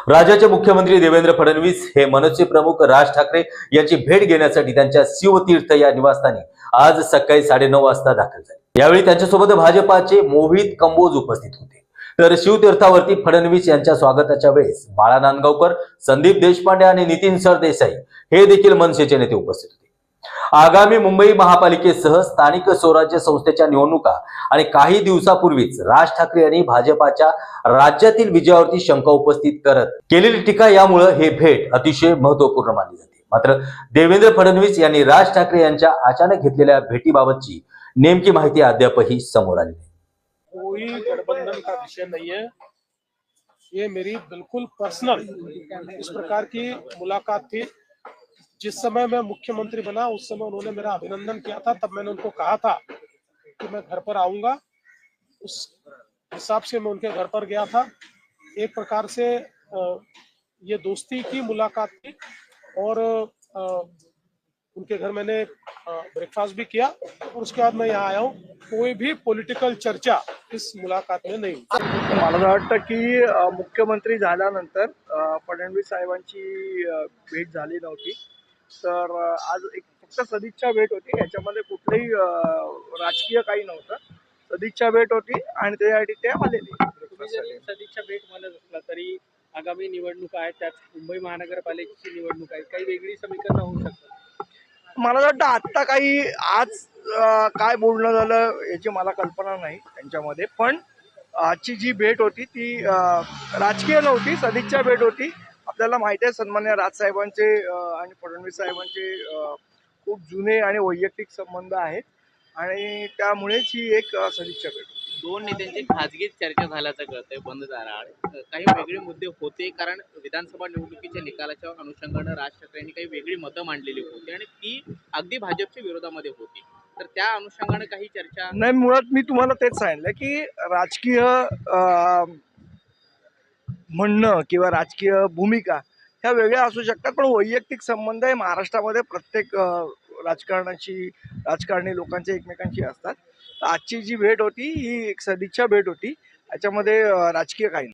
राज्याचे मुख्यमंत्री देवेंद्र फडणवीस हे मनसे प्रमुख राज ठाकरे यांची भेट घेण्यासाठी त्यांच्या शिवतीर्थ या निवासस्थानी आज सकाळी 9:30 वाजता दाखल झाले। यावेळी त्यांच्यासोबत भाजपाचे मोहित कंबोज उपस्थित होते। तर शिवतीर्थावरती फडणवीस यांच्या स्वागताच्या वेळेस बाळा नांदगावकर, संदीप देशपांडे आणि नितीन सरदेसाई हे देखील मनसेचे नेते उपस्थित होते। आगामी मुंबई महापालिकेसह स्थानिक स्वराज्य संस्थेच्या निवडणुका आणि काही दिवसापूर्वीच राज ठाकरे यांनी भाजपाच्या राज्यातील विजयावरती शंका उपस्थित करत केलेली टीका, यामुळे हे भेट अतिशय महत्त्वपूर्ण मानली जाते। मात्र देवेंद्र फडणवीस यांनी राज ठाकरे यांच्या अचानक घेतलेल्या भेटीबाबतची नेमकी माहिती अद्यापही समोर आली नाही। कोई गठबंधन का विषय नहीं है, ये मेरी बिल्कुल पर्सनल इस प्रकार की मुलाकात थी। जिस समय मैं मुख्यमंत्री बना उस समय उन्होंने मेरा अभिनंदन किया था, तब मैंने उनको कहा था कि मैं घर पर आऊंगा। उस हिसाब से मैं उनके घर पर गया था। एक प्रकार से ये दोस्ती की मुलाकात थी और उनके घर मैंने ब्रेकफास्ट भी किया और उसके बाद मैं यहाँ आया हूँ। कोई भी पॉलिटिकल चर्चा इस मुलाकात में नहीं हुई। मला वाटतं की मुख्यमंत्री झाल्यानंतर फडणवीस साहेबांची भेट झाली नव्हती, तर आज एक फक्त सदिच्छा भेट होती। याच्यामध्ये कुठलंही राजकीय काही नव्हतं, सदिच्छा भेट होती आणि त्यासाठी ते आलेले। तुम्ही जरी सदिच्छा भेट म्हणत असला तरी आगामी निवडणूक आहेत, त्यात मुंबई महानगरपालिकेची निवडणूक आहे, काही वेगळी समीकरणं होऊ शकतात। मला वाटतं आत्ता काही आज काय बोलणं झालं याची मला कल्पना नाही त्यांच्यामध्ये, पण आजची जी भेट होती ती राजकीय नव्हती, सदिच्छा भेट होती। आपल्याला माहिती आहे सन्मान्य राजसाहेबांचे आणि फडणवीस साहेबांचे खूप जुने आणि वैयक्तिक संबंध आहेत आणि त्यामुळेच ही एक सदिच्छा भेट होती। दोन नेत्यांची खाजगी चर्चा झाल्याचं कळतंय बंद दाराआड। काही वेगळे मुद्दे होते, कारण विधानसभा निवडणुकीच्या निकालाच्या अनुषंगानं राज ठाकरेंनी काही वेगळी मतं मांडलेली होती आणि ती अगदी भाजपच्या विरोधामध्ये होती। तर त्या अनुषंगानं काही चर्चा नाही, मुळात मी तुम्हाला तेच सांगितलं की राजकीय म्हणणं किंवा राजकीय भूमिका ह्या वेगळ्या असू शकतात, पण वैयक्तिक संबंध हे महाराष्ट्रामध्ये प्रत्येक राजकारणी लोकांचे एकमेकांशी असतात। तर आजची जी भेट होती ही एक सदिच्छा भेट होती, याच्यामध्ये राजकीय काही नाही।